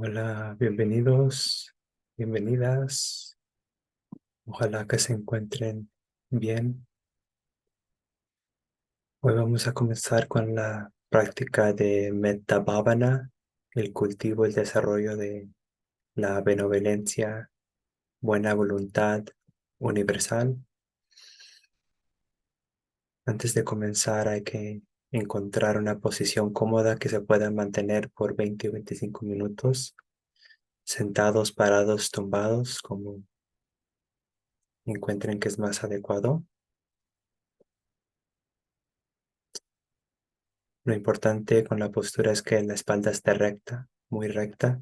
Hola, bienvenidos, bienvenidas. Ojalá que se encuentren bien. Hoy vamos a comenzar con la práctica de Metta Bhavana, el cultivo y el desarrollo de la benevolencia, buena voluntad universal. Antes de comenzar hay que encontrar una posición cómoda que se pueda mantener por 20 o 25 minutos, sentados, parados, tumbados, como encuentren que es más adecuado. Lo importante con la postura es que la espalda esté recta, muy recta,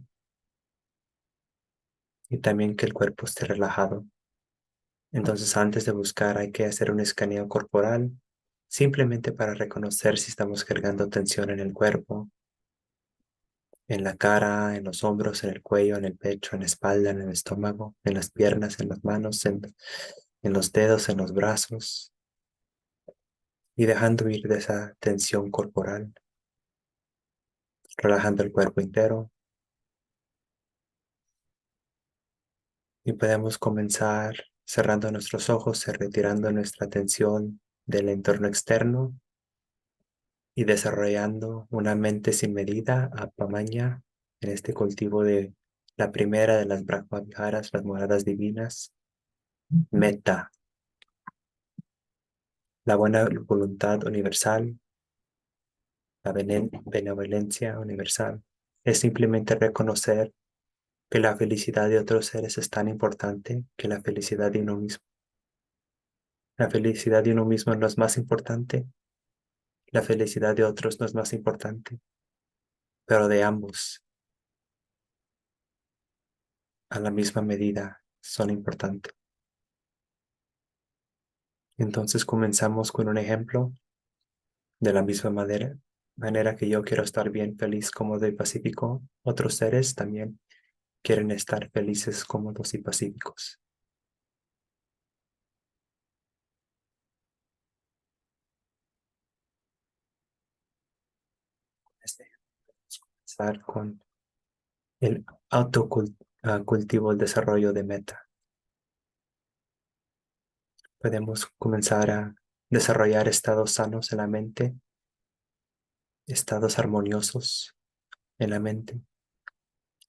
y también que el cuerpo esté relajado. Entonces, antes de buscar, hay que hacer un escaneo corporal, simplemente para reconocer si estamos cargando tensión en el cuerpo, en la cara, en los hombros, en el cuello, en el pecho, en la espalda, en el estómago, en las piernas, en las manos, en los dedos, en los brazos, y dejando ir de esa tensión corporal, relajando el cuerpo entero. Y podemos comenzar cerrando nuestros ojos y retirando nuestra atención del entorno externo y desarrollando una mente sin medida, apamaña, en este cultivo de la primera de las Brahmaviharas, las moradas divinas, metta, la buena voluntad universal, la benevolencia universal. Es simplemente reconocer que la felicidad de otros seres es tan importante que la felicidad de uno mismo. La felicidad de uno mismo no es más importante. La felicidad de otros no es más importante, pero de ambos, a la misma medida, son importantes. Entonces comenzamos con un ejemplo de la misma manera que yo quiero estar bien, feliz, cómodo y pacífico. Otros seres también quieren estar felices, cómodos y pacíficos. Vamos a comenzar con el autocultivo, el desarrollo de meta. Podemos comenzar a desarrollar estados sanos en la mente, estados armoniosos en la mente.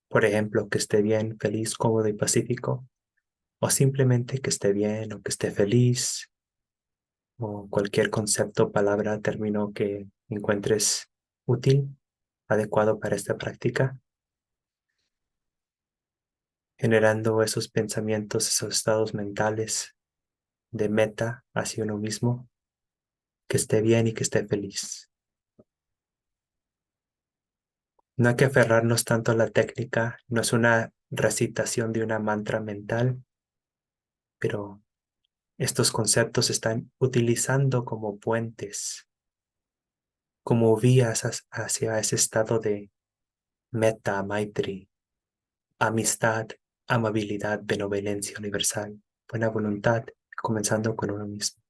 Por ejemplo, que esté bien, feliz, cómodo y pacífico, o simplemente que esté bien o que esté feliz, o cualquier concepto, palabra, término que encuentres útil, adecuado para esta práctica, generando esos pensamientos, esos estados mentales de meta hacia uno mismo, que esté bien y que esté feliz. No hay que aferrarnos tanto a la técnica, no es una recitación de una mantra mental, pero estos conceptos se están utilizando como puentes, como vías hacia ese estado de metta, maitri, amistad, amabilidad, benevolencia universal, buena voluntad, comenzando con uno mismo.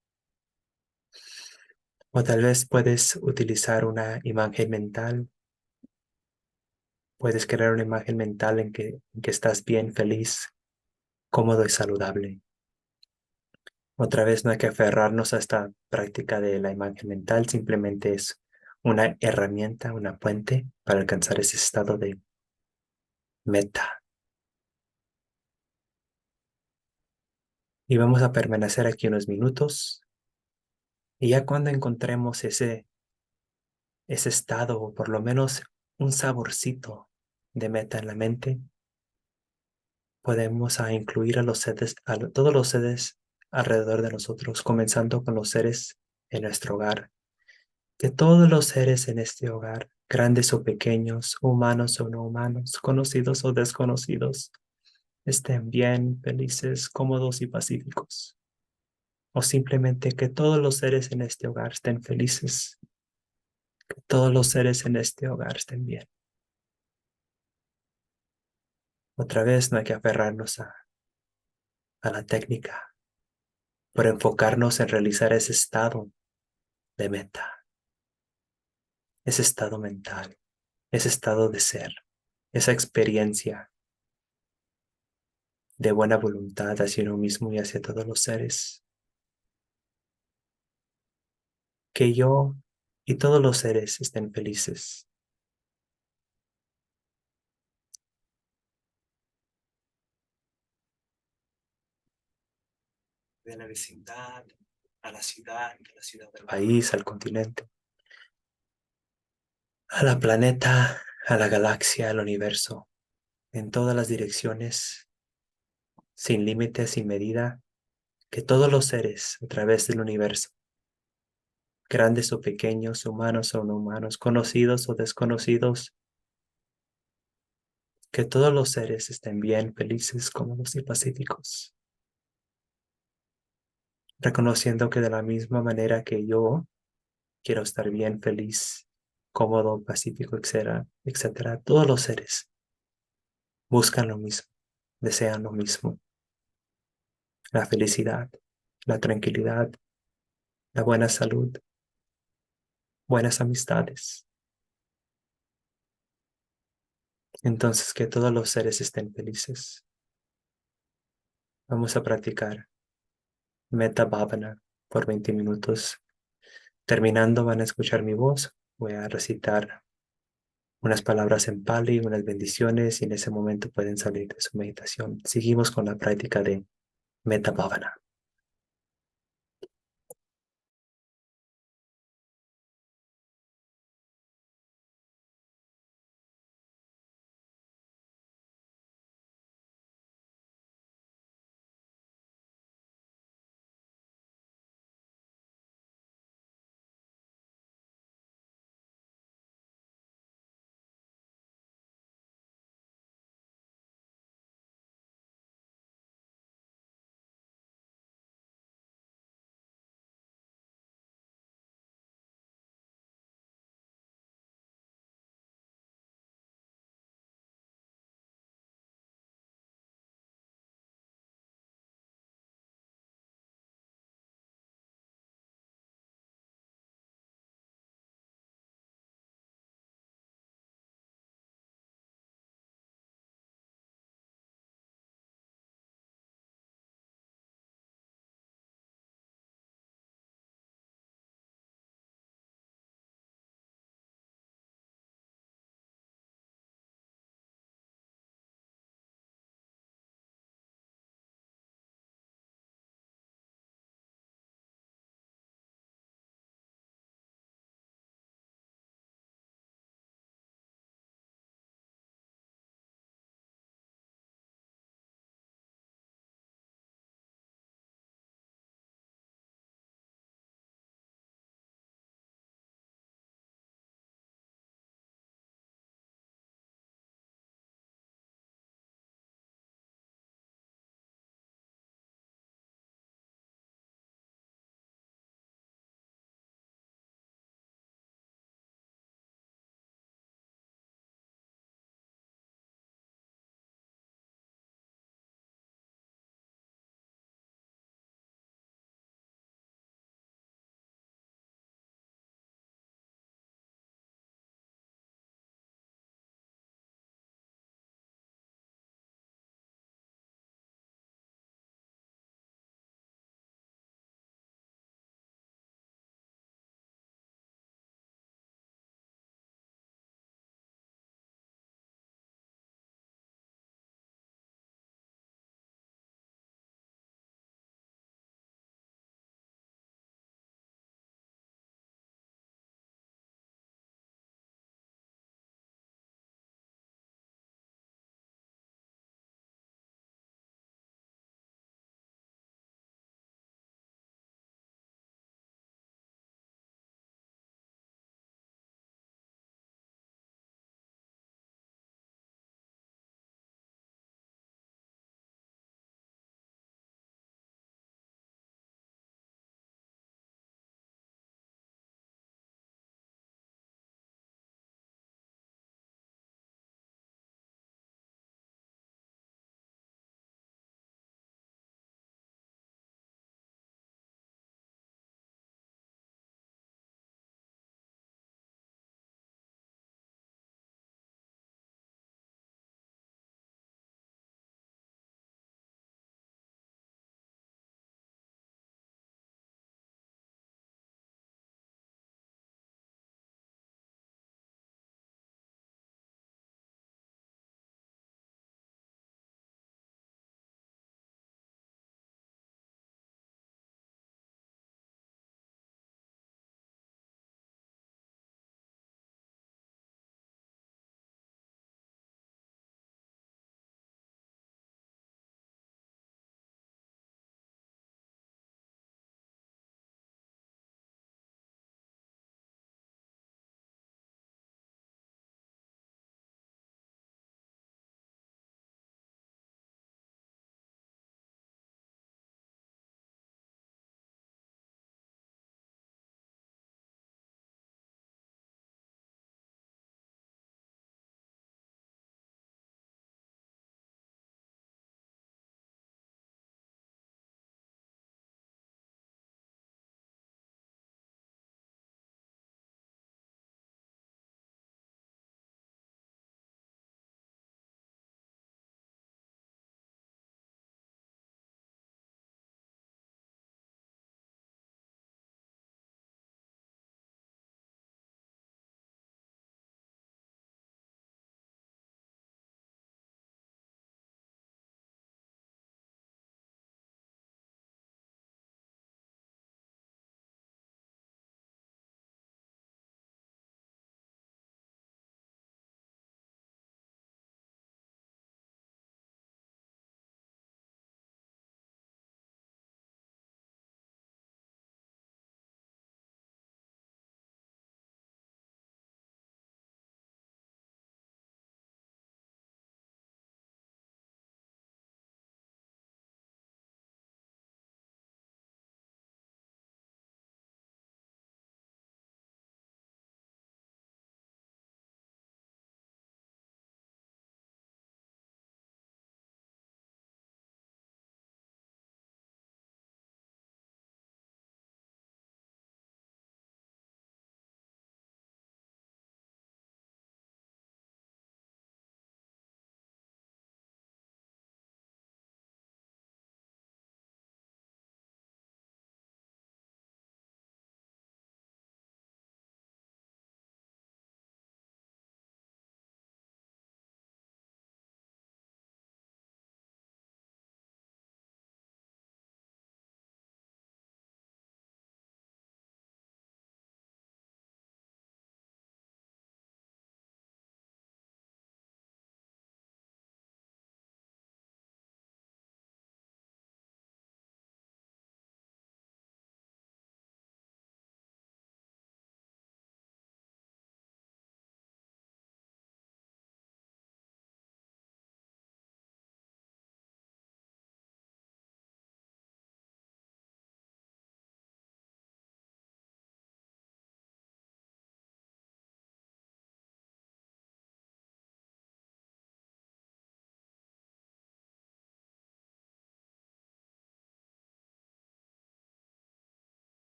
O tal vez puedes utilizar una imagen mental, puedes crear una imagen mental en que estás bien, feliz, cómodo y saludable. Otra vez no hay que aferrarnos a esta práctica de la imagen mental, simplemente es una herramienta, una puente para alcanzar ese estado de meta. Y vamos a permanecer aquí unos minutos y ya cuando encontremos ese estado o por lo menos un saborcito de meta en la mente, podemos incluir a los seres, todos los seres alrededor de nosotros, comenzando con los seres en nuestro hogar. Que todos los seres en este hogar, grandes o pequeños, humanos o no humanos, conocidos o desconocidos, estén bien, felices, cómodos y pacíficos. O simplemente que todos los seres en este hogar estén felices, que todos los seres en este hogar estén bien. Otra vez no hay que aferrarnos a la técnica, por enfocarnos en realizar ese estado de meta, ese estado mental, ese estado de ser. esa experiencia de buena voluntad hacia uno mismo y hacia todos los seres. Que yo y todos los seres estén felices. De la vecindad, a la ciudad, de la ciudad del país, al continente, a la planeta, a la galaxia, al universo, en todas las direcciones, sin límites, sin medida, que todos los seres a través del universo, grandes o pequeños, humanos o no humanos, conocidos o desconocidos, que todos los seres estén bien, felices, cómodos y pacíficos, reconociendo que de la misma manera que yo quiero estar bien, feliz, cómodo, pacífico, etcétera, etcétera, todos los seres buscan lo mismo, desean lo mismo, la felicidad, la tranquilidad, la buena salud, buenas amistades. Entonces, que todos los seres estén felices. Vamos a practicar Metta Bhavana por 20 minutos. Terminando, van a escuchar mi voz. Voy a recitar unas palabras en Pali, unas bendiciones, y en ese momento pueden salir de su meditación. Seguimos con la práctica de Metta Bhavana.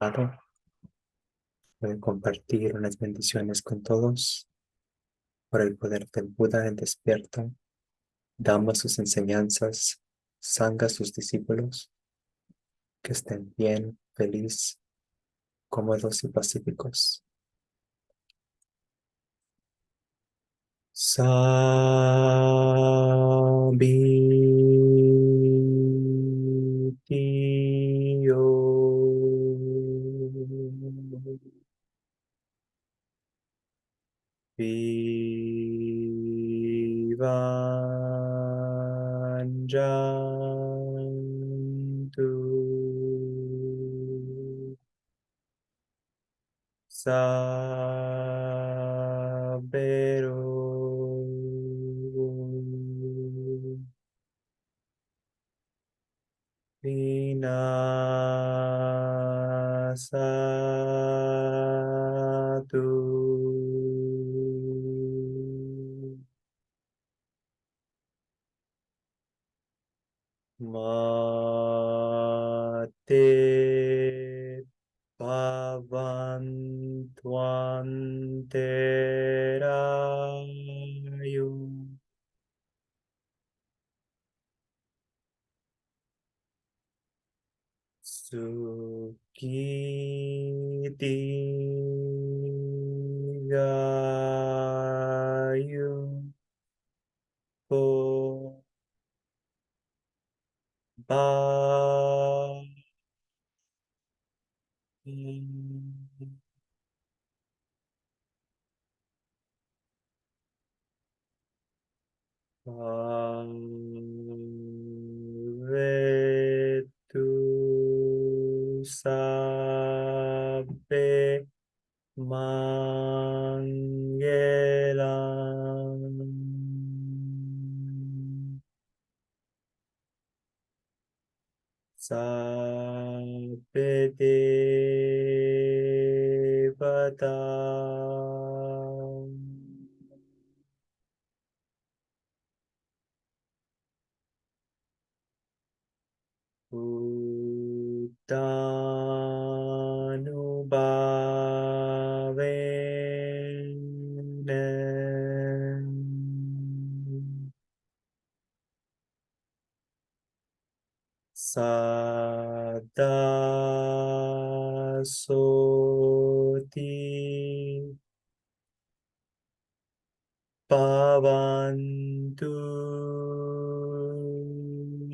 Lado, pueden compartir unas bendiciones con todos por el poder del Buda en despierto. Damos sus enseñanzas, Sangha sus discípulos, que estén bien, feliz, cómodos y pacíficos. Sabitio. Vivanjantu Sabero Vinasatu Mate Bhavantwanterayu Sukiti Gayu Po Ba Vetu Sabbe Mangelam Sabbe Devata Uttanubhavene Sadasoti Bhavantu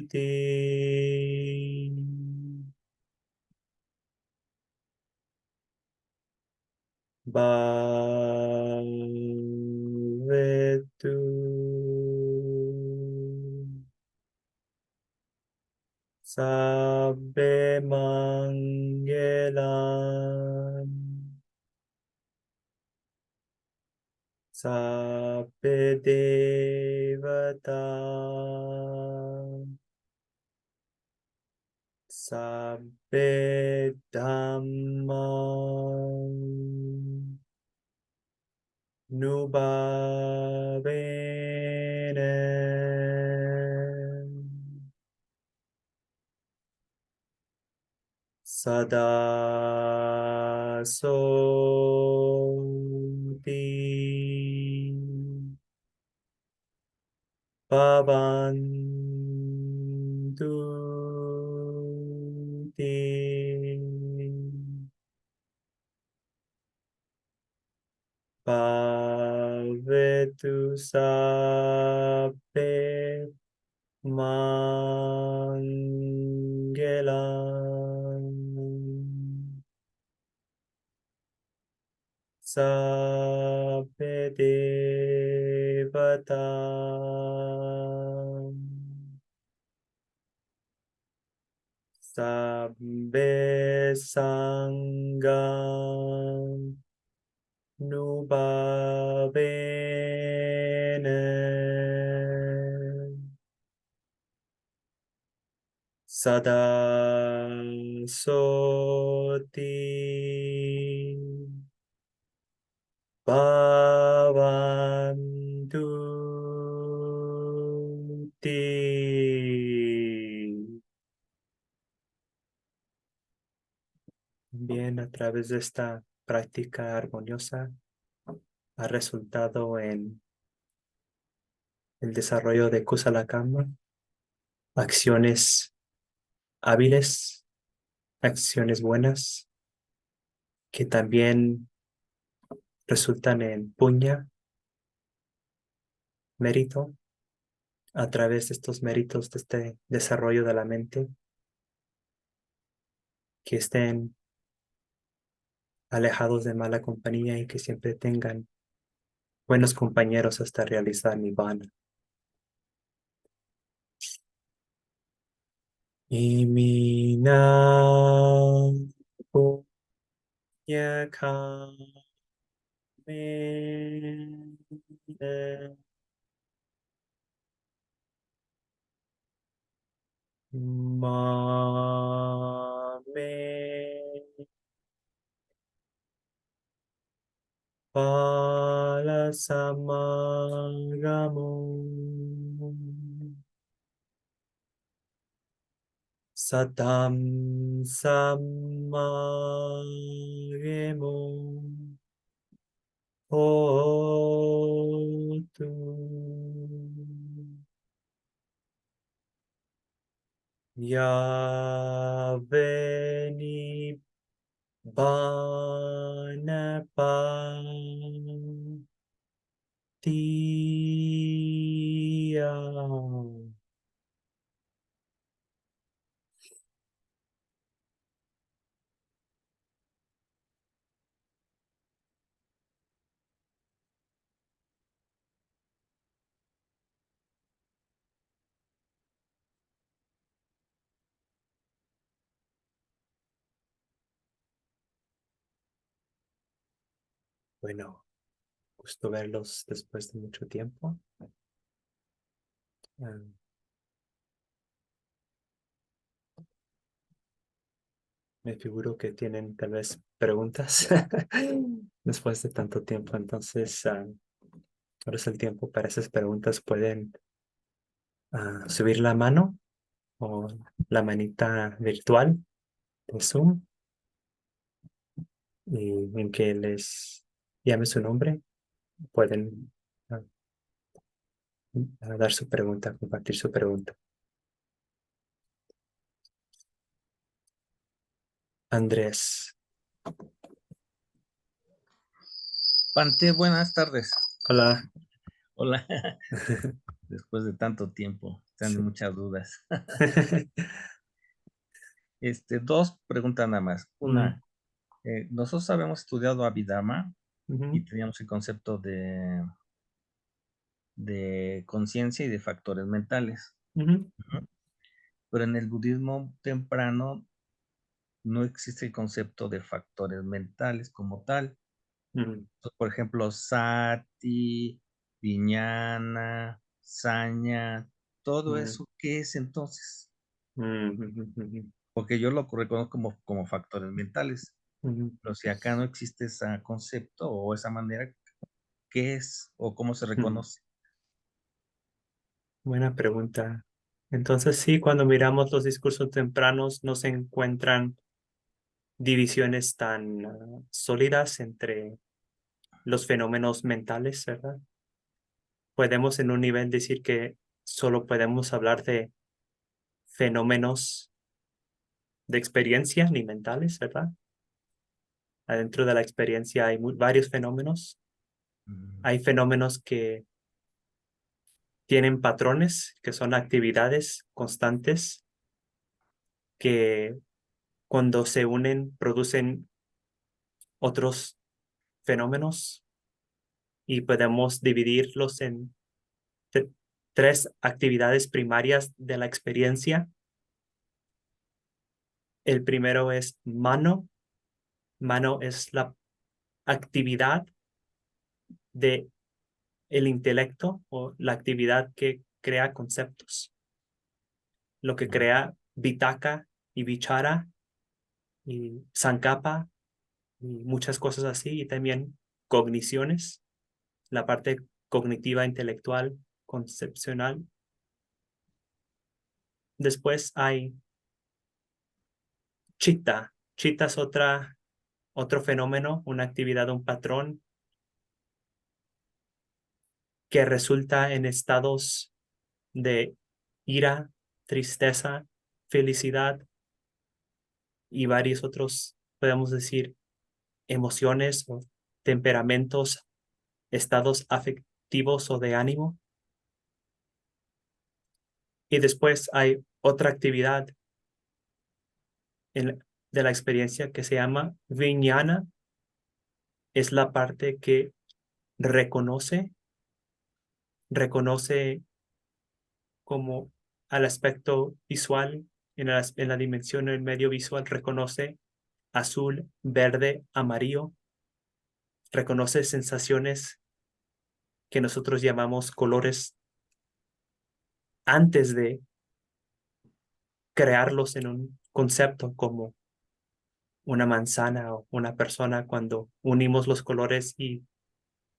Te Bhavetu Sabbe Mangelam Sabbe Devata Sabbe Dhammam Nubhavene Sada Soti Bhavantu Te Bhavetu Sabbe Mangelam Sabbe Devata Sabbe Sangam Nubhavene Sada Soti Bhavantu Te. través de esta práctica armoniosa ha resultado en el desarrollo de Kusala Karma, acciones hábiles, acciones buenas, que también resultan en puña, mérito, a través de estos méritos de este desarrollo de la mente, que estén alejados de mala compañía y que siempre tengan buenos compañeros hasta realizar Nibbana. Punya kame mame pala samagamo satam samagemo hotu. Ya veni Tia. Bueno, gusto verlos después de mucho tiempo. Ah, me figuro que tienen tal vez preguntas después de tanto tiempo. Entonces, ahora es el tiempo para esas preguntas. Pueden subir la mano o la manita virtual de Zoom y en que les llame su nombre. Pueden ah, dar su pregunta, compartir su pregunta. Andrés. Pante, buenas tardes. Hola. Hola, después de tanto tiempo, tengo Sí. muchas dudas. Dos preguntas nada más. Mm, Una, nosotros habíamos estudiado Abhidharma ujú, y teníamos el concepto de conciencia y de factores mentales. ujú, Ujú. Pero en el budismo temprano no existe el concepto de factores mentales como tal. ujú, Entonces, por ejemplo, sati, viñana, saña, todo ujú, eso, ¿qué es entonces? ujú, ujú, Porque yo lo reconozco como factores mentales, ujú, pero si acá no existe ese concepto o esa manera, ¿qué es o cómo se ujú. reconoce? Buena pregunta. Entonces, sí, cuando miramos los discursos tempranos, no se encuentran divisiones tan sólidas entre los fenómenos mentales, ¿verdad? Podemos en un nivel decir que solo podemos hablar de fenómenos de experiencia ni mentales, ¿verdad? Adentro de la experiencia hay varios fenómenos. Mm, Hay fenómenos que tienen patrones, que son actividades constantes, que cuando se unen producen otros fenómenos y podemos dividirlos en tres actividades primarias de la experiencia. El primero es mano. Mano es la actividad de el intelecto o la actividad que crea conceptos, lo que mm, crea vitaka y vichara y sankapa y muchas cosas así, y también cogniciones, la parte cognitiva, intelectual, concepcional. Después hay chitta. Chitta es otra. otro fenómeno, una actividad, un patrón que resulta en estados de ira, tristeza, felicidad y varios otros, podemos decir, emociones o temperamentos, estados afectivos o de ánimo. Y después hay otra actividad de la experiencia que se llama viñana. Es la parte que reconoce, reconoce como al aspecto visual, en la dimensión del medio visual, reconoce azul, verde, amarillo, reconoce sensaciones que nosotros llamamos colores antes de crearlos en un concepto como una manzana o una persona cuando unimos los colores y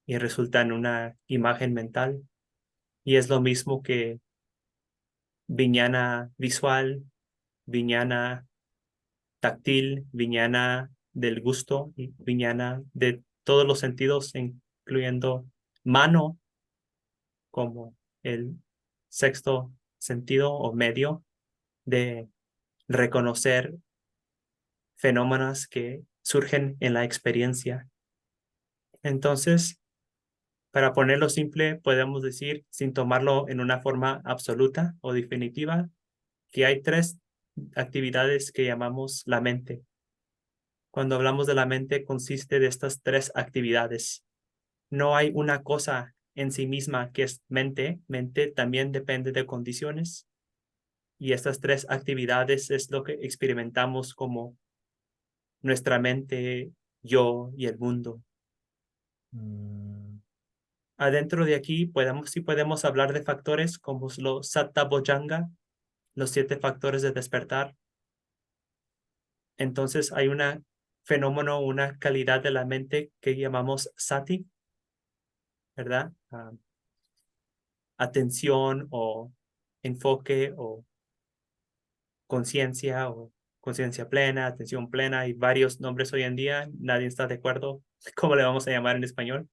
resulta en una imagen mental. Y es lo mismo que viñana visual, viñana táctil, viñana del gusto y viñana de todos los sentidos, incluyendo mano como el sexto sentido o medio de reconocer fenómenos que surgen en la experiencia. Entonces, para ponerlo simple, podemos decir, sin tomarlo en una forma absoluta o definitiva, que hay tres actividades que llamamos la mente. Cuando hablamos de la mente, consiste de estas tres actividades. No hay una cosa en sí misma que es mente. Mente también depende de condiciones. Y estas tres actividades es lo que experimentamos como nuestra mente, yo y el mundo. Mm, Adentro de aquí sí podemos hablar de factores como los Satta Bojjhanga, los 7 factores de despertar. Entonces hay un fenómeno, una calidad de la mente que llamamos sati, ¿verdad? Atención o enfoque o conciencia plena, atención plena. Hay varios nombres hoy en día. Nadie está de acuerdo cómo le vamos a llamar en español,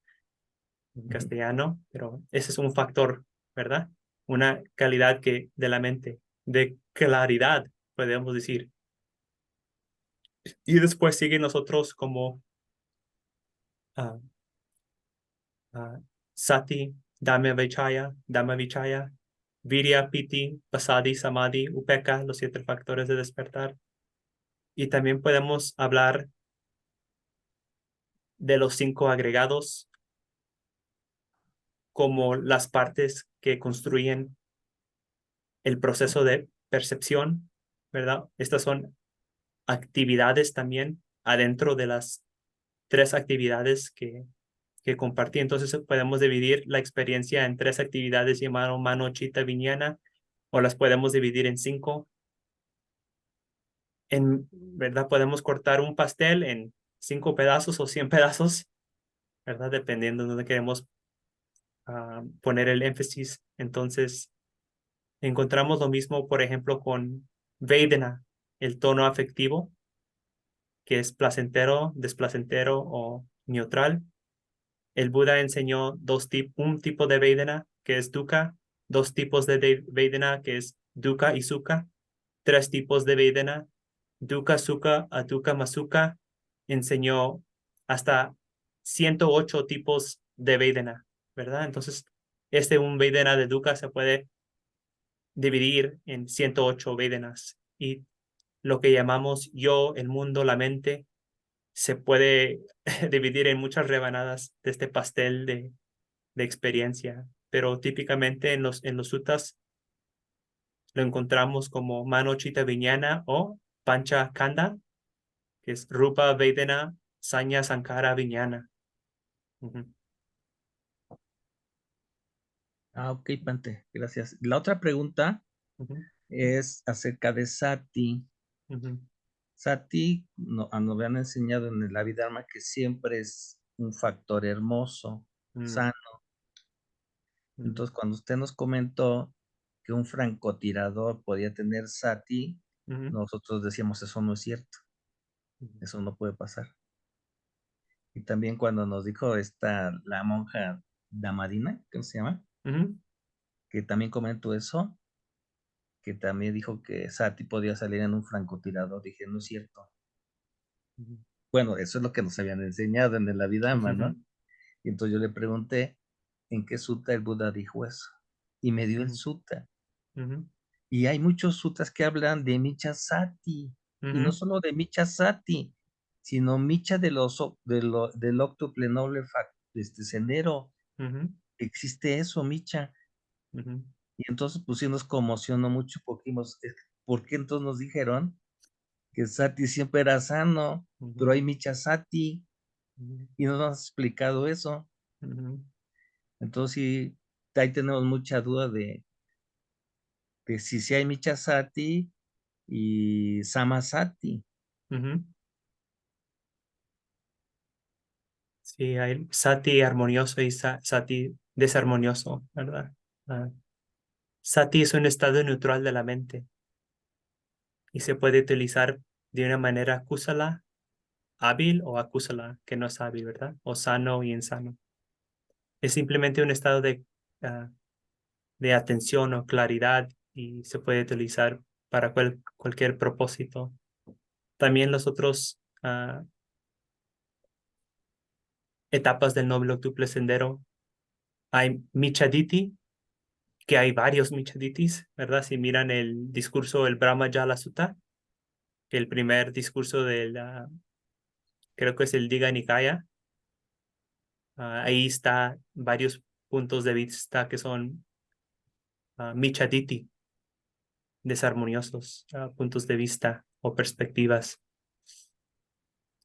en ujú. castellano, pero ese es un factor, ¿verdad? Una calidad de la mente, de claridad, podemos decir. Y después siguen nosotros como ah, ah, Sati, Dhamma Vichaya, Virya, Piti, Pasadi, Samadhi, Upeka, los 7 factores de despertar. Y también podemos hablar de los 5 agregados como las partes que construyen el proceso de percepción, ¿verdad? Estas son actividades también adentro de las 3 actividades que compartí. Entonces podemos dividir la experiencia en 3 actividades llamadas mano, chitta, viñana, o las podemos dividir en 5. ¿Verdad? Podemos cortar un pastel en 5 pedazos o 100 pedazos, ¿verdad? Dependiendo de dónde queremos poner el énfasis. Entonces, encontramos lo mismo, por ejemplo, con Vedana, el tono afectivo, que es placentero, desplacentero o neutral. El Buda enseñó un tipo de Vedana, que es Dukkha, 2 tipos de Vedana, que es Dukkha y Sukha, 3 tipos de Vedana, Dukkha, Sukha, Adukha, Masukha. Enseñó hasta 108 tipos de Vedana, ¿verdad? Entonces, un Vedana de Dukkha se puede dividir en 108 Vedanas y lo que llamamos yo, el mundo, la mente, se puede dividir en muchas rebanadas de este pastel de experiencia, pero típicamente en los suttas lo encontramos como mano chitta viñana o pancha kanda, que es rupa vedana sanya sankara viñana. Ujú, Ah, ok, Pante, gracias. La otra pregunta ujú, es acerca de Sati. ujú, Sati nos habían enseñado en el Abhidharma que siempre es un factor hermoso, mm, sano. ujú, Entonces, cuando usted nos comentó que un francotirador podía tener Sati, ujú, nosotros decíamos, eso no es cierto, ujú. eso no puede pasar. Y también cuando nos dijo la monja Damadina, ¿cómo se llama? Ujú, Que también comentó eso, que también dijo que Sati podía salir en un francotirador. Dije, no es cierto. ujú, Bueno, eso es lo que nos habían enseñado en el Abhidhamma, ujú, ¿no? Y entonces yo le pregunté en qué sutta el Buda dijo eso. Y me dio el ujú, sutta. ujú, Y hay muchos suttas que hablan de Micha Sati. Y no ujú, solo de Micha Sati, sino Micha del octuple noble sendero. ujú, Existe eso, Micha. ujú, Y entonces pues sí nos conmocionó mucho porque dijimos, ¿por qué entonces nos dijeron que Sati siempre era sano, pero ujú, hay Micha Sati? ujú, Y no nos has explicado eso. ujú, Entonces sí, ahí tenemos mucha duda de si hay Micha Sati y Samasati. ujú. Sí, hay sati armonioso y sati desarmonioso, ¿verdad? Ah, sati es un estado neutral de la mente y se puede utilizar de una manera kusala, hábil, o akusala, que no es hábil, ¿verdad? O sano y insano. Es simplemente un estado ah, de atención o claridad y se puede utilizar para cualquier propósito. También los otros etapas del noble octuple sendero. Hay Michaditi, que hay varios Michaditis, ¿verdad? Si miran el discurso del Brahma Jala Sutta, el primer discurso creo que es el Diga Nikaya, ahí está varios puntos de vista que son Michaditi, desarmoniosos, puntos de vista o perspectivas.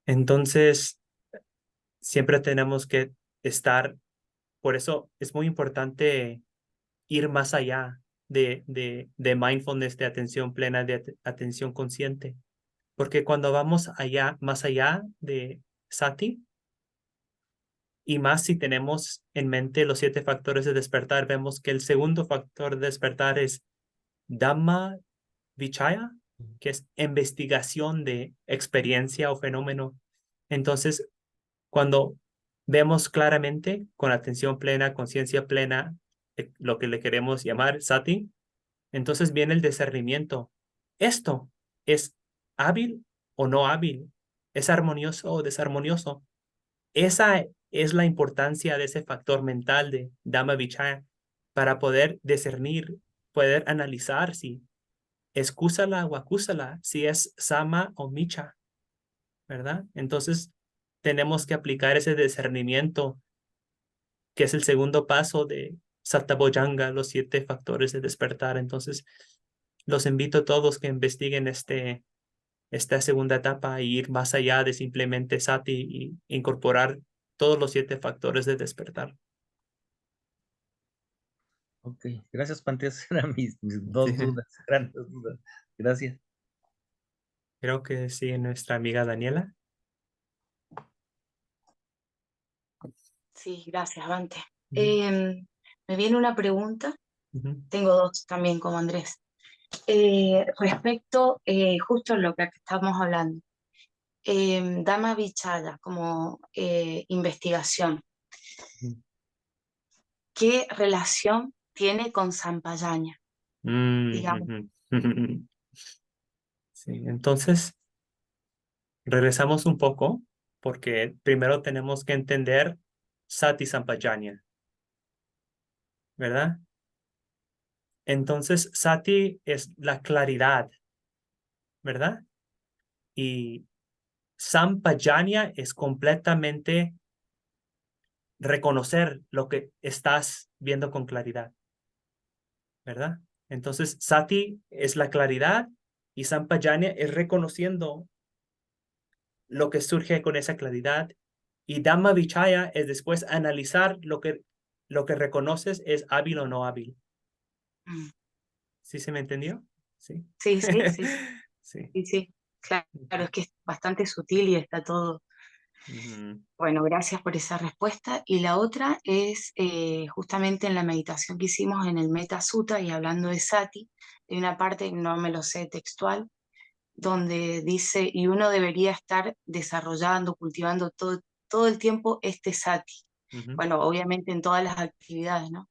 Entonces, siempre tenemos que estar, por eso es muy importante ir más allá de mindfulness, de atención plena, de atención consciente. Porque cuando vamos allá, más allá de sati, y más si tenemos en mente los 7 factores de despertar, vemos que el segundo factor de despertar es Dhamma Vichaya, que es investigación de experiencia o fenómeno. Entonces, cuando vemos claramente, con atención plena, conciencia plena, lo que le queremos llamar sati, entonces viene el discernimiento. ¿Esto es hábil o no hábil? ¿Es armonioso o desarmonioso? Esa es la importancia de ese factor mental de Dhamma Vichaya para poder discernir, poder analizar si es kusala o akusala, si es sama o micha, ¿verdad? Entonces tenemos que aplicar ese discernimiento, que es el segundo paso de Sattva-bojjhanga, los 7 factores de despertar. Entonces, los invito a todos que investiguen esta segunda etapa e ir más allá de simplemente sati y incorporar todos los 7 factores de despertar. Ok, gracias, Pantea. Eran mis Sí, dos dudas, grandes dudas. Gracias. creo que sí, nuestra amiga Daniela. Sí, gracias, Bante. Ujú, Me viene una pregunta, ujú, tengo dos también como Andrés. Respecto justo a lo que estamos hablando, Dama Vichaya como investigación, ujú. ¿qué relación tiene con Sampayaña? Digamos. Ujú. Sí, entonces regresamos un poco porque primero tenemos que entender Sati Sampajanya, ¿verdad? Entonces Sati es la claridad, ¿verdad? Y Sampajanya es completamente reconocer lo que estás viendo con claridad, ¿verdad? Entonces, sati es la claridad y sampajanya es reconociendo lo que surge con esa claridad. Y dhamma vichaya es después analizar lo que reconoces es hábil o no hábil. Mm. ¿Sí se me entendió? Sí. Sí, sí, sí, Sí. sí, sí. Claro, es que es bastante sutil y está todo. Ujú, Bueno, gracias por esa respuesta. Y la otra es justamente en la meditación que hicimos en el Metta Sutta y hablando de Sati, hay una parte, no me lo sé textual, donde dice, y uno debería estar desarrollando, cultivando todo el tiempo este sati? Ujú, Bueno, obviamente en todas las actividades, ¿no?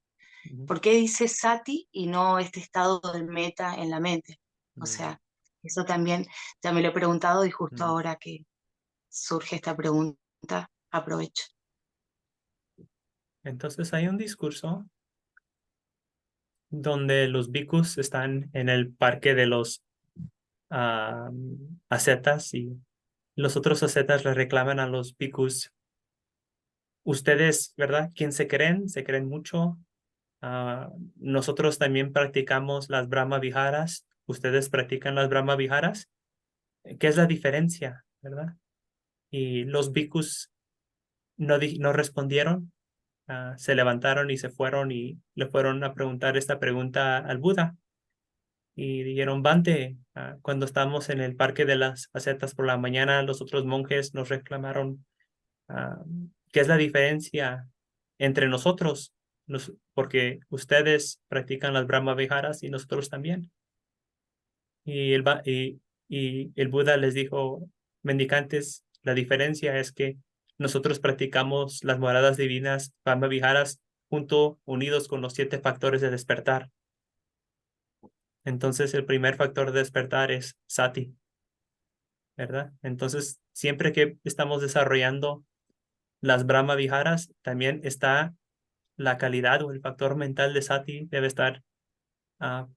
ujú, ¿Por qué dice sati y no este estado de meta en la mente? O mm, sea, eso también ya me lo he preguntado y justo mm. ahora que surge esta pregunta, aprovecho. Entonces hay un discurso donde los bhikkhus están en el parque de los ascetas y los otros ascetas le reclaman a los bhikkhus, ustedes, ¿verdad? ¿Quién se creen? Se creen mucho. Nosotros también practicamos las Brahma Viharas. ¿Ustedes practican las Brahma Viharas? ¿Qué es la diferencia, verdad? Y los bhikkhus no respondieron. Se levantaron y se fueron y le fueron a preguntar esta pregunta al Buda. Y dijeron, Bante, cuando estábamos en el parque de las ascetas por la mañana, los otros monjes nos reclamaron, ah, ¿qué es la diferencia entre nosotros? Porque ustedes practican las Brahma Viharas y nosotros también. Y el Buda les dijo, mendicantes, la diferencia es que nosotros practicamos las moradas divinas Brahma Viharas unidos con los 7 factores de despertar. Entonces, el primer factor de despertar es sati, ¿verdad? Entonces, siempre que estamos desarrollando las Brahma Viharas, también está la calidad o el factor mental de sati debe estar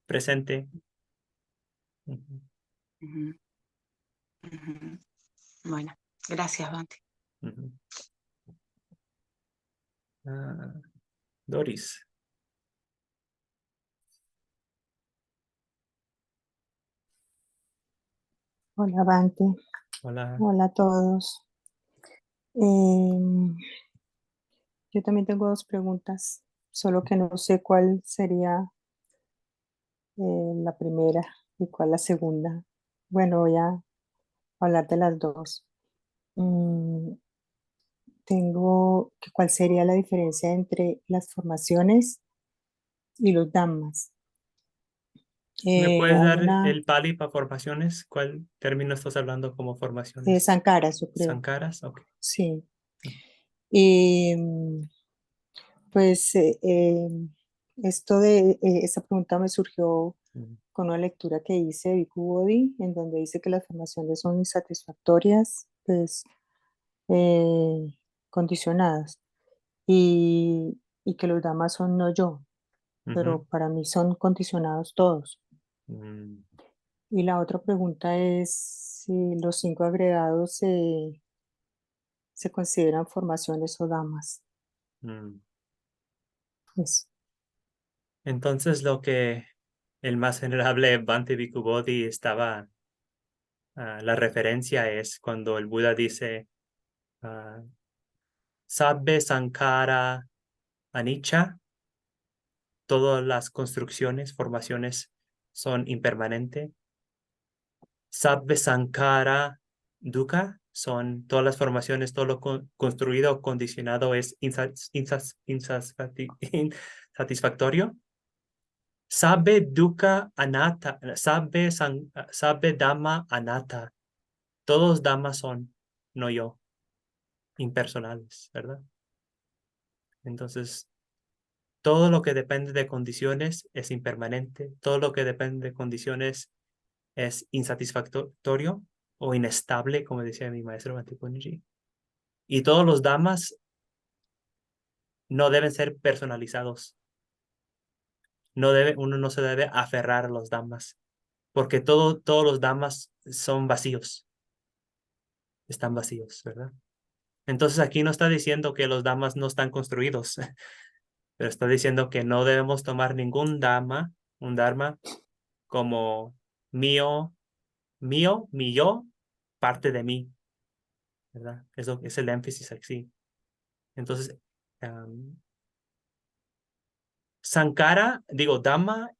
presente. Ujú, Ujú, ujú. Bueno, gracias, Bante. ujú. Ah, Doris, Hola, Bante. hola. Hola a todos. Yo también tengo 2 preguntas, solo que no sé cuál sería la primera y cuál la segunda. Bueno, voy a hablar de las dos. Mm, tengo que cuál sería la diferencia entre las formaciones y los dhammas. ¿Me puedes Hay dar una el Pali para formaciones? ¿Cuál término estás hablando como formaciones? sankaras, yo creo. ¿Sankaras? Ok. Sí. Y pues esta pregunta me surgió Mm, con una lectura que hice de Bhikkhu Bodhi, en donde dice que las formaciones son insatisfactorias, pues eh, condicionadas, y que los damas son no yo, ujú, pero para mí son condicionados todos. mm, Y la otra pregunta es si los 5 agregados se consideran formaciones o damas. mm. Eso. Entonces, lo que el más venerable Bhante Bhikkhu Bodhi estaba, la referencia es cuando el Buda dice, ah, Sabbe Sankara Anicca, todas las construcciones, formaciones son impermanentes. Sabbe Sankara Dukkha, son todas las formaciones, todo lo construido o condicionado es insatisfactorio. Sabbe Dukkha Anatta, sabbe Dhamma Anatta. Todos Dhammas son, no yo, impersonales, ¿verdad? Entonces, todo lo que depende de condiciones es impermanente, todo lo que depende de condiciones es insatisfactorio o inestable, como decía mi maestro Bhante Punji. Y todos los Dhammas no deben ser personalizados. Uno no se debe aferrar a los Dhammas, porque todos los Dhammas son vacíos, están vacíos, ¿verdad? Entonces aquí no está diciendo que los Dhammas no están construidos, pero está diciendo que no debemos tomar ningún un Dharma, como mío, mi yo, parte de mí, ¿verdad? Eso es el énfasis aquí. Entonces, um, Sankara, digo Dhamma,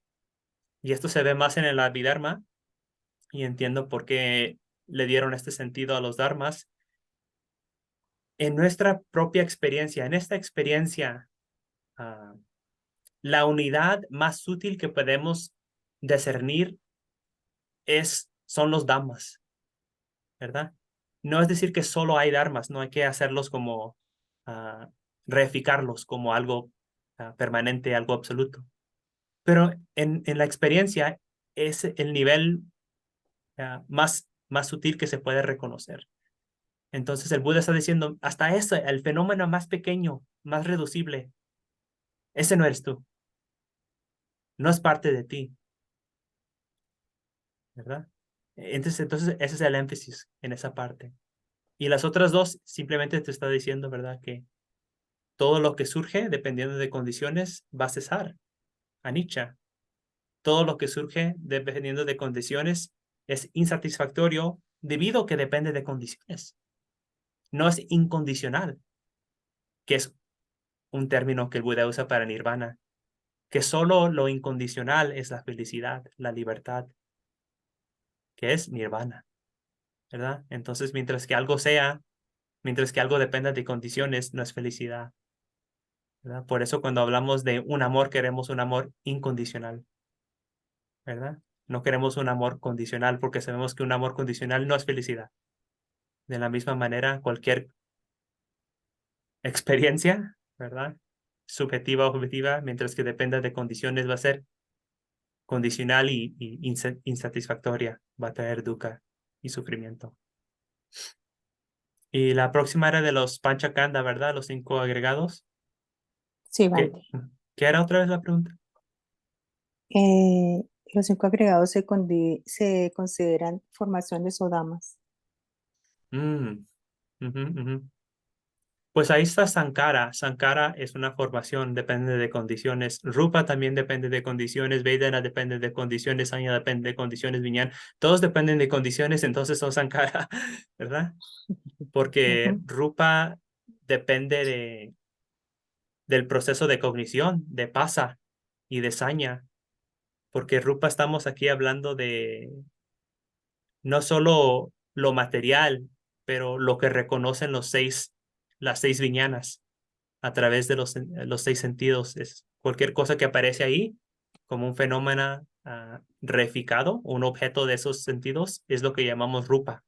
y esto se ve más en el Abhidharma, y entiendo por qué le dieron este sentido a los Dharmas. En nuestra propia experiencia, en esta experiencia, la unidad más útil que podemos discernir son los Dhammas, ¿verdad? no es decir que solo hay dharmas, no hay que hacerlos como, reificarlos como algo permanente, algo absoluto. Pero en la experiencia es el nivel más sutil que se puede reconocer. Entonces el Buda está diciendo, hasta eso, el fenómeno más pequeño, más reducible, ese no eres tú, no es parte de ti, ¿verdad? Entonces ese es el énfasis en esa parte. Y las otras dos simplemente te está diciendo, ¿verdad? Que todo lo que surge, dependiendo de condiciones, va a cesar, anicca. Todo lo que surge, dependiendo de condiciones, es insatisfactorio debido a que depende de condiciones. No es incondicional, que es un término que el Buda usa para nirvana, que solo lo incondicional es la felicidad, la libertad, que es nirvana, ¿verdad? Entonces, mientras que algo dependa de condiciones, no es felicidad, ¿verdad? Por eso cuando hablamos de un amor, queremos un amor incondicional, ¿verdad? No queremos un amor condicional porque sabemos que un amor condicional no es felicidad. De la misma manera, cualquier experiencia, ¿verdad? Subjetiva o objetiva, mientras que dependa de condiciones, va a ser condicional y insatisfactoria, va a traer dukkha y sufrimiento. Y la próxima era de los panchakanda, ¿verdad? Los 5 agregados. Sí, ¿Qué, Bante. ¿Qué era otra vez la pregunta? Los 5 agregados se consideran formaciones o damas. Mm, ujú, ujú. Pues ahí está Sankara. Sankara es una formación, depende de condiciones. Rupa también depende de condiciones. Vedana depende de condiciones. Sanya depende de condiciones. Vijnana. Todos dependen de condiciones, entonces son Sankara, ¿verdad? Porque Ujú. Rupa depende del proceso de cognición, de pasa y de Sanya. Porque Rupa estamos aquí hablando de no solo lo material, pero lo que reconocen las 6 viñanas a través de los 6 sentidos. Es cualquier cosa que aparece ahí como un fenómeno reificado, un objeto de esos sentidos, es lo que llamamos rupa.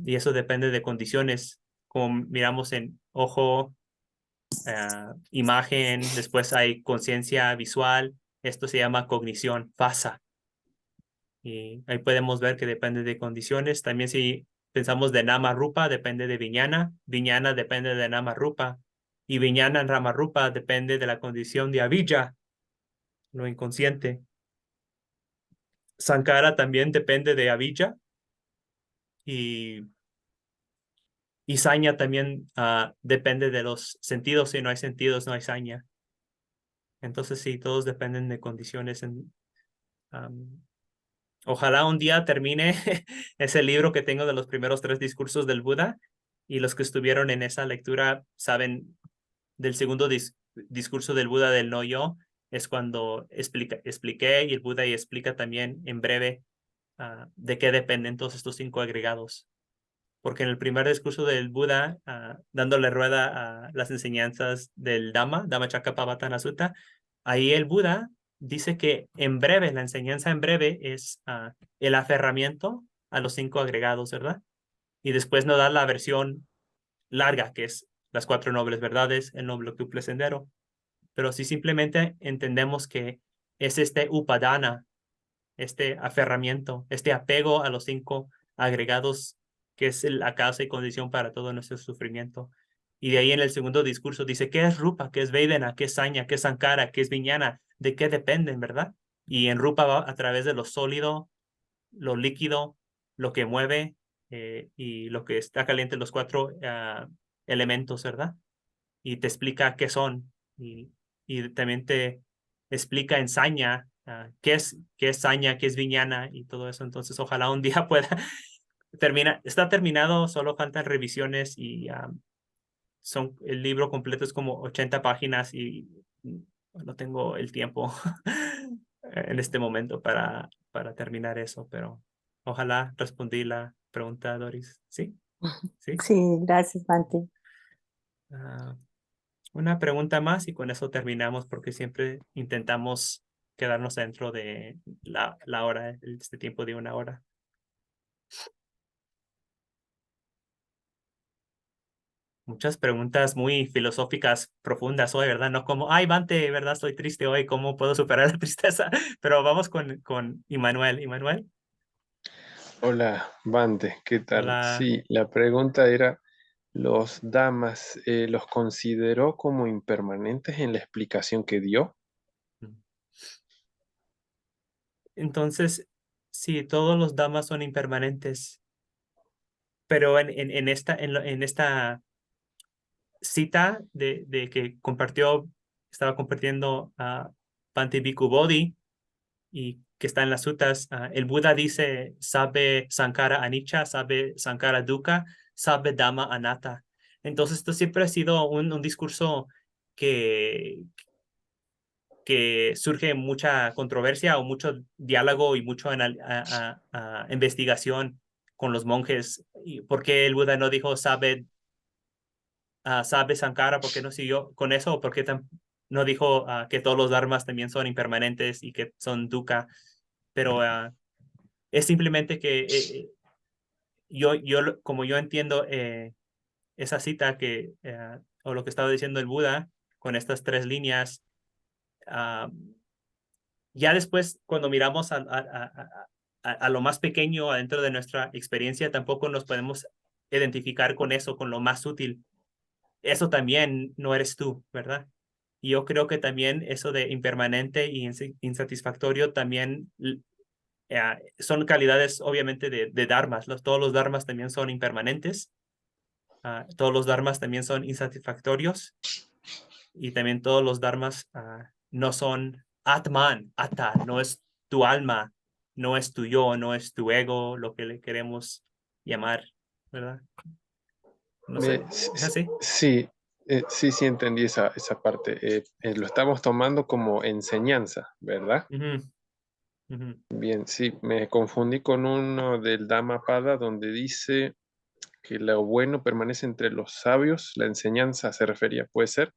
Y eso depende de condiciones, como miramos en ojo, imagen, después hay conciencia visual, esto se llama cognición, phasa. Y ahí podemos ver que depende de condiciones. También si pensamos de Nama Rupa, depende de Vijnana. Vijnana depende de Nama Rupa. Y Vijnana en Rama Rupa depende de la condición de Avijja, lo inconsciente. Sankara también depende de Avijja. Y Sanya también depende de los sentidos. Si no hay sentidos, no hay Sanya. Entonces sí, todos dependen de condiciones. Ojalá un día termine ese libro que tengo de los primeros 3 discursos del Buda, y los que estuvieron en esa lectura saben del segundo discurso del Buda del no yo, es cuando expliqué y el Buda y explica también en breve de qué dependen todos estos 5 agregados. Porque en el primer discurso del Buda, dándole rueda a las enseñanzas del Dhammacakkappavattana Sutta, ahí el Buda dice que en breve, la enseñanza en breve es el aferramiento a los 5 agregados, ¿verdad? Y después nos da la versión larga, que es las 4 nobles verdades, el noble octuple sendero. Pero si simplemente entendemos que es este upadana, este aferramiento, este apego a los 5 agregados, que es la causa y condición para todo nuestro sufrimiento. Y de ahí en el segundo discurso dice, ¿qué es Rupa? ¿Qué es Vedana? ¿Qué es Sanya? ¿Qué es Sankara? ¿Qué es Vijnana? ¿De qué dependen, verdad? Y en Rupa va a través de lo sólido, lo líquido, lo que mueve y lo que está caliente, los 4 elementos, ¿verdad? Y te explica qué son. Y también te explica en Sanya qué es Sanya, qué es Vijnana y todo eso. Entonces, ojalá un día pueda está terminado, solo faltan revisiones y el libro completo es como 80 páginas y no tengo el tiempo en este momento para terminar eso, pero ojalá respondí la pregunta, Doris. ¿Sí? ¿Sí? Sí, gracias, Bante. Ah, una pregunta más y con eso terminamos porque siempre intentamos quedarnos dentro de la hora, este tiempo de 1 hora. Muchas preguntas muy filosóficas, profundas hoy, ¿verdad? No como, ay, Bante, ¿verdad? Estoy triste hoy, ¿cómo puedo superar la tristeza? Pero vamos con Immanuel. Immanuel, Hola, Bante, ¿qué tal? hola. Sí, la pregunta era, ¿los damas los consideró como impermanentes en la explicación que dio? Entonces, sí, todos los damas son impermanentes, pero en esta cita de que estaba compartiendo a Bhante Bhikkhu Bodhi y que está en las sutas, el Buda dice, sabe Sankara Anicca, sabe Sankara Dukkha, sabe Dhamma Anatta. Entonces, esto siempre ha sido un discurso que, que surge mucha controversia o mucho diálogo y mucho investigación con los monjes. ¿Por qué el Buda no dijo sabe Sankara? ¿Por qué no siguió con eso? ¿O por qué no dijo que todos los dharmas también son impermanentes y que son dukkha? Pero es simplemente que como yo entiendo esa cita o lo que estaba diciendo el Buda con estas tres líneas, uh, ya después cuando miramos a lo más pequeño adentro de nuestra experiencia, tampoco nos podemos identificar con eso, con lo más útil. Eso también no eres tú, ¿verdad? Y yo creo que también eso de impermanente y insatisfactorio también son calidades obviamente de dharmas. Todos los dharmas también son impermanentes. Todos los dharmas también son insatisfactorios y también todos los dharmas no son atman, atta, no es tu alma, no es tu yo, no es tu ego, lo que le queremos llamar, ¿verdad? No sé, ¿es así? Sí, sí entendí esa parte. Lo estamos tomando como enseñanza, ¿verdad? Ujú, ujú. Bien, sí, me confundí con uno del Dhammapada donde dice que lo bueno permanece entre los sabios, la enseñanza se refería, puede ser,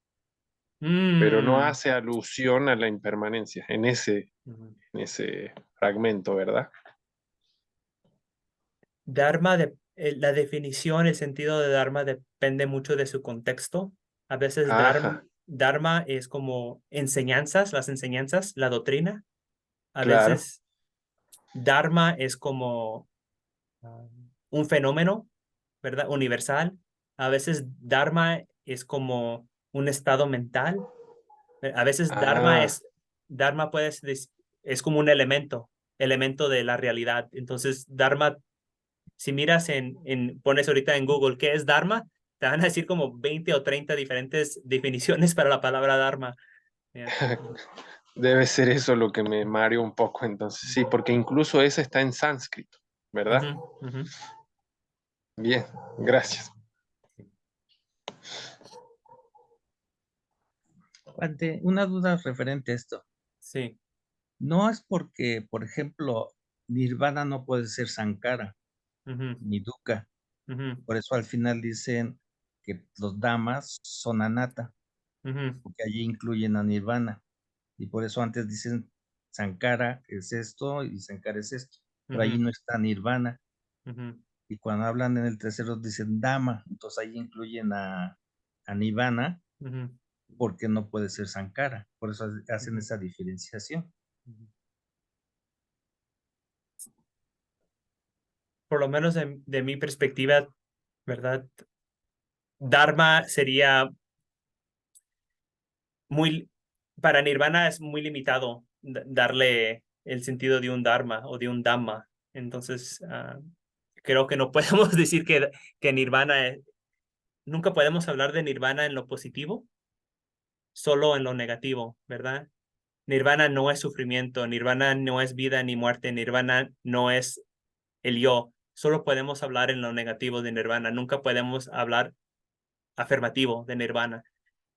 pero no Mm. hace alusión a la impermanencia en Ujú. ese fragmento, ¿verdad? La definición, el sentido de Dharma depende mucho de su contexto. A veces Ajá, Dharma es como enseñanzas, las enseñanzas, la doctrina. A claro. veces Dharma es como un fenómeno, ¿verdad? Universal. A veces Dharma es como un estado mental. A veces Ah, Dharma es como un elemento de la realidad. Entonces, Dharma, si miras pones ahorita en Google qué es Dharma, te van a decir como 20 o 30 diferentes definiciones para la palabra Dharma. Yeah. debe ser eso lo que me mareó un poco entonces. Sí, porque incluso ese está en sánscrito, ¿verdad? Ujú, ujú. Bien, gracias. Ante una duda referente a esto. Sí. No es porque, por ejemplo, Nirvana no puede ser Sankara Ujú, ni Dukkha. ujú, Por eso al final dicen que los Damas son Anatta, ujú, porque allí incluyen a Nirvana. Y por eso antes dicen Sankara es esto y Sankara es esto. Pero allí ujú, no está Nirvana. ujú, Y cuando hablan en el tercero dicen Dama. Entonces ahí incluyen a Nirvana ujú, porque no puede ser Sankara. Por eso hacen ujú, esa diferenciación. ujú. Por lo menos de mi perspectiva, ¿verdad? Dharma sería muy, para Nirvana es muy limitado darle el sentido de un Dharma o de un Dhamma. Entonces, creo que no podemos decir que Nirvana nunca podemos hablar de Nirvana en lo positivo, solo en lo negativo, ¿verdad? Nirvana no es sufrimiento, Nirvana no es vida ni muerte, Nirvana no es el yo. Solo podemos hablar en lo negativo de Nirvana, nunca podemos hablar afirmativo de Nirvana.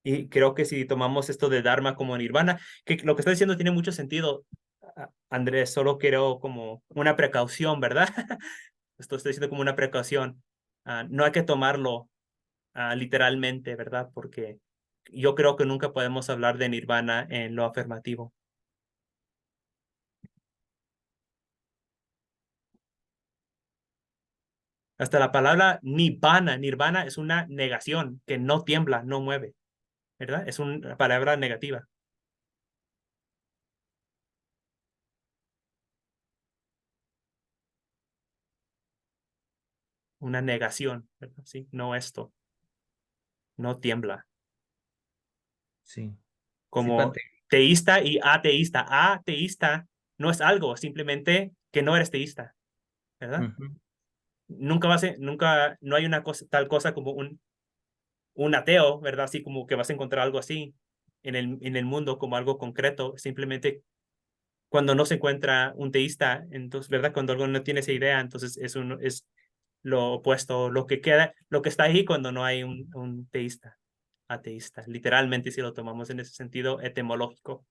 Y creo que si tomamos esto de Dharma como Nirvana, que lo que está diciendo tiene mucho sentido, Andrés, solo quiero como una precaución, ¿verdad? Esto estoy diciendo como una precaución. No hay que tomarlo literalmente, ¿verdad? Porque yo creo que nunca podemos hablar de Nirvana en lo afirmativo. Hasta la palabra nirvana es una negación, que no tiembla, no mueve, ¿verdad? Es una palabra negativa. Una negación, ¿verdad? Sí, no esto, no tiembla. Sí. Sí, Como Pante. teísta y ateísta. Ateísta no es algo, simplemente que no eres teísta, ¿verdad? Ujú. Nunca, no hay una cosa, tal cosa como un ateo, ¿verdad? Así como que vas a encontrar algo así en el mundo como algo concreto. Simplemente cuando no se encuentra un teísta, entonces, ¿verdad? Cuando algo no tiene esa idea, entonces es lo opuesto, lo que queda, lo que está ahí cuando no hay un teísta, ateísta. Literalmente, si lo tomamos en ese sentido etimológico.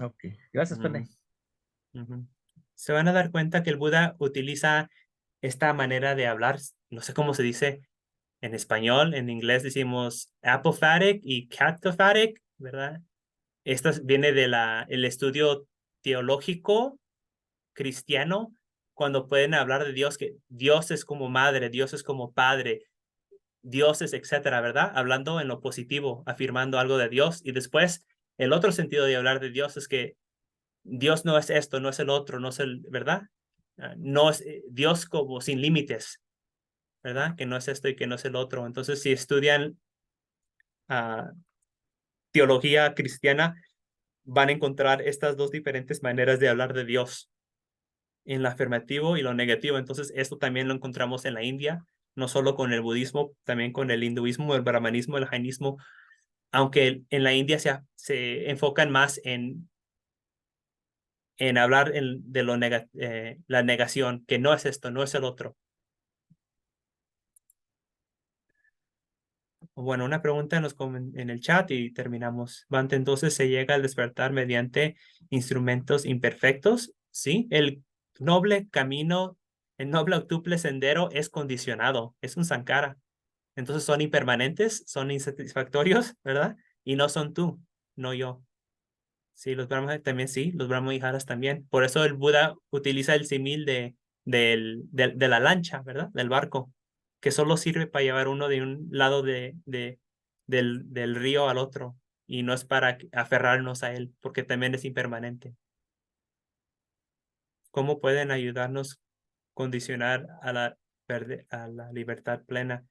Ok. Gracias, Pene. Ujú. Se van a dar cuenta que el Buda utiliza esta manera de hablar, no sé cómo se dice en español, en inglés decimos apophatic y catophatic, ¿verdad? Esto viene de el estudio teológico cristiano, cuando pueden hablar de Dios, que Dios es como madre, Dios es como padre, Dios es etcétera, ¿verdad? Hablando en lo positivo, afirmando algo de Dios. Y después, el otro sentido de hablar de Dios es que Dios no es esto, no es el otro, no es el, ¿verdad? No es Dios como sin límites, ¿verdad? Que no es esto y que no es el otro. Entonces, si estudian teología cristiana, van a encontrar estas dos diferentes maneras de hablar de Dios, en lo afirmativo y lo negativo. Entonces, esto también lo encontramos en la India, no solo con el budismo, también con el hinduismo, el brahmanismo, el jainismo, aunque en la India se enfocan más en hablar de la negación, que no es esto, no es el otro. Bueno, una pregunta en el chat y terminamos. Bante, entonces se llega al despertar mediante instrumentos imperfectos, ¿sí? El noble camino, el noble octuple sendero es condicionado, es un sankara. Entonces son impermanentes, son insatisfactorios, ¿verdad? Y no son tú, no yo. Sí, los brahmas también sí, los brahmaviharas también. Por eso el Buda utiliza el símil de la lancha, ¿verdad? Del barco, que solo sirve para llevar uno de un lado del río al otro y no es para aferrarnos a él, porque también es impermanente. ¿Cómo pueden ayudarnos condicionar a la libertad plena?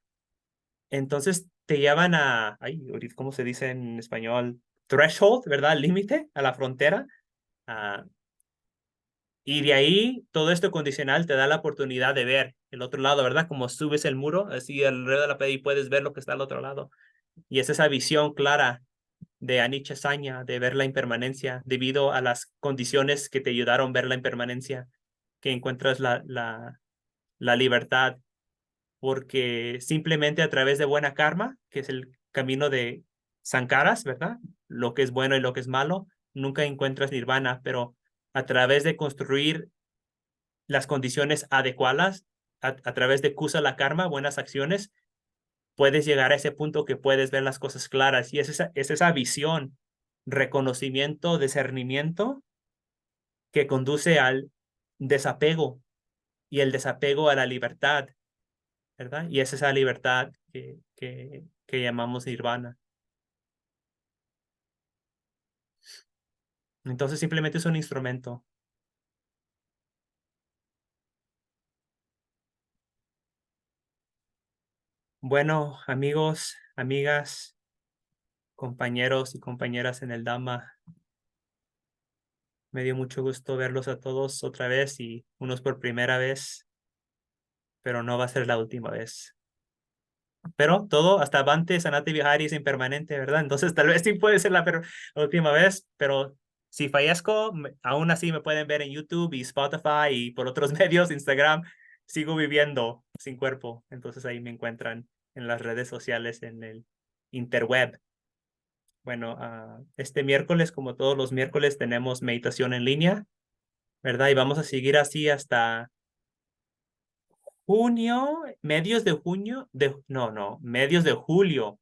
Entonces te llevan ahorita, ¿cómo se dice en español? Threshold, ¿verdad? Límite, a la frontera. ah, Y de ahí, todo esto condicional te da la oportunidad de ver el otro lado, ¿verdad? Como subes el muro, así alrededor de la pared y puedes ver lo que está al otro lado. Y es esa visión clara de Anicca Saña, de ver la impermanencia, debido a las condiciones que te ayudaron a ver la impermanencia, que encuentras la libertad, porque simplemente a través de buena karma, que es el camino de sankaras, ¿verdad? Lo que es bueno y lo que es malo, nunca encuentras nirvana, pero a través de construir las condiciones adecuadas a través de kusala karma, buenas acciones, puedes llegar a ese punto que puedes ver las cosas claras. Y es esa visión, reconocimiento, discernimiento que conduce al desapego y el desapego a la libertad, ¿verdad? Y es esa libertad que llamamos nirvana. Entonces simplemente es un instrumento. Bueno, amigos, amigas, compañeros y compañeras en el Dhamma, me dio mucho gusto verlos a todos otra vez y unos por primera vez, pero no va a ser la última vez. Pero todo, hasta Bhante Sanati Vihari es impermanente, ¿verdad? Entonces tal vez sí puede ser la última vez, pero si fallezco, aún así me pueden ver en YouTube y Spotify y por otros medios, Instagram. Sigo viviendo sin cuerpo, entonces ahí me encuentran en las redes sociales, en el interweb. Bueno, este miércoles, como todos los miércoles, tenemos meditación en línea, ¿verdad? Y vamos a seguir así hasta junio, medios de junio, no, medios de julio.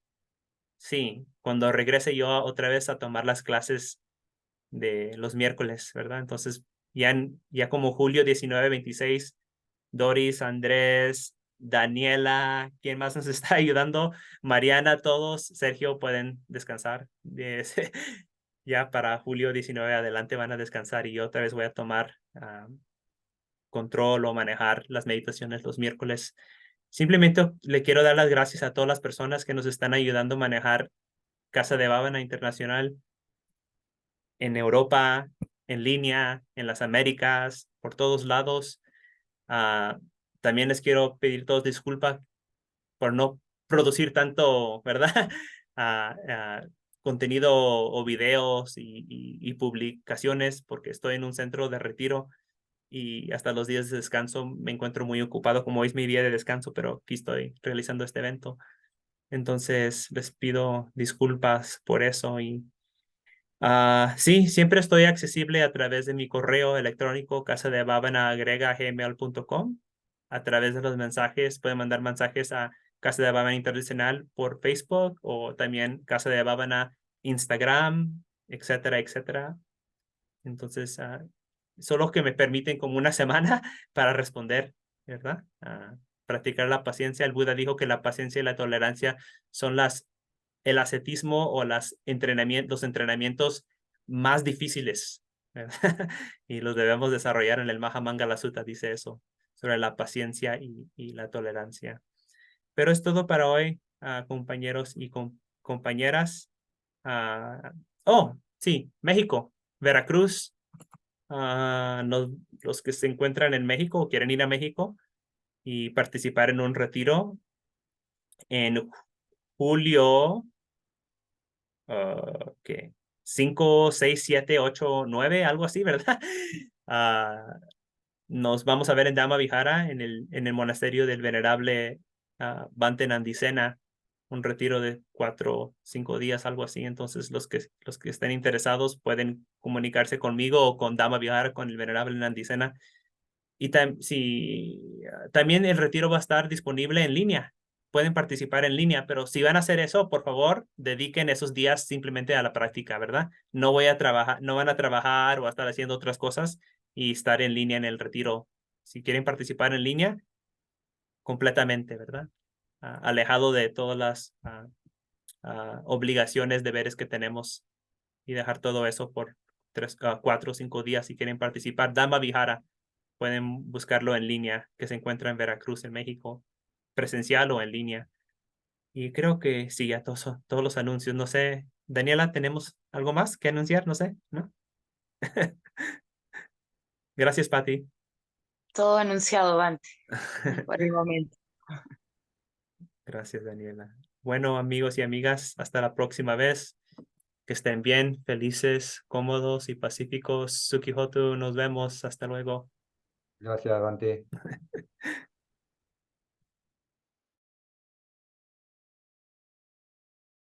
Sí, cuando regrese yo otra vez a tomar las clases de los miércoles, ¿verdad? Entonces ya como julio 19, 26, Doris, Andrés, Daniela, ¿quién más nos está ayudando? Mariana, todos, Sergio, pueden descansar. Ya para julio 19 adelante van a descansar y yo otra vez voy a tomar control o manejar las meditaciones los miércoles. Simplemente le quiero dar las gracias a todas las personas que nos están ayudando a manejar Casa de Bávana Internacional en Europa, en línea, en las Américas, por todos lados. También les quiero pedir todos disculpas por no producir tanto, ¿verdad? Contenido o videos y publicaciones porque estoy en un centro de retiro y hasta los días de descanso me encuentro muy ocupado, como hoy es mi día de descanso, pero aquí estoy realizando este evento. Entonces les pido disculpas por eso y sí, siempre estoy accesible a través de mi correo electrónico casadebabana@gmail.com. A través de los mensajes, pueden mandar mensajes a Casa de Bávana Internacional por Facebook o también Casa de Bávana Instagram, etcétera, etcétera. Entonces, solo que me permiten como una semana para responder, ¿verdad? Practicar la paciencia. El Buda dijo que la paciencia y la tolerancia son el ascetismo o los entrenamientos más difíciles, ¿verdad? Y los debemos desarrollar en el Mahamangala Sutta, dice eso, sobre la paciencia y la tolerancia. Pero es todo para hoy, compañeros y compañeras. Sí, México, Veracruz. Los que se encuentran en México o quieren ir a México y participar en un retiro en julio, ¿qué? 5, 6, 7, 8, 9, algo así, ¿verdad? Nos vamos a ver en Dhamma Vihara, en el monasterio del venerable Bhante Nandisena, un retiro de 4, 5 días, algo así. Entonces, los que estén interesados pueden comunicarse conmigo o con Dhamma Vihara, con el venerable Nandisena. Y también el retiro va a estar disponible en línea. Pueden participar en línea, pero si van a hacer eso, por favor, dediquen esos días simplemente a la práctica, ¿verdad? No van a trabajar o a estar haciendo otras cosas y estar en línea en el retiro. Si quieren participar en línea, completamente, ¿verdad? Alejado de todas las obligaciones, deberes que tenemos y dejar todo eso por 4 o 5 días si quieren participar. Dhamma Vihara. Pueden buscarlo en línea, que se encuentra en Veracruz, en México, presencial o en línea. Y creo que sí, ya todos los anuncios. No sé, Daniela, ¿tenemos algo más que anunciar? No sé, ¿no? Gracias, Pati. Todo anunciado, Bante, por el momento. Gracias, Daniela. Bueno, amigos y amigas, hasta la próxima vez. Que estén bien, felices, cómodos y pacíficos. Sukihotu, nos vemos. Hasta luego. Gracias, Dante.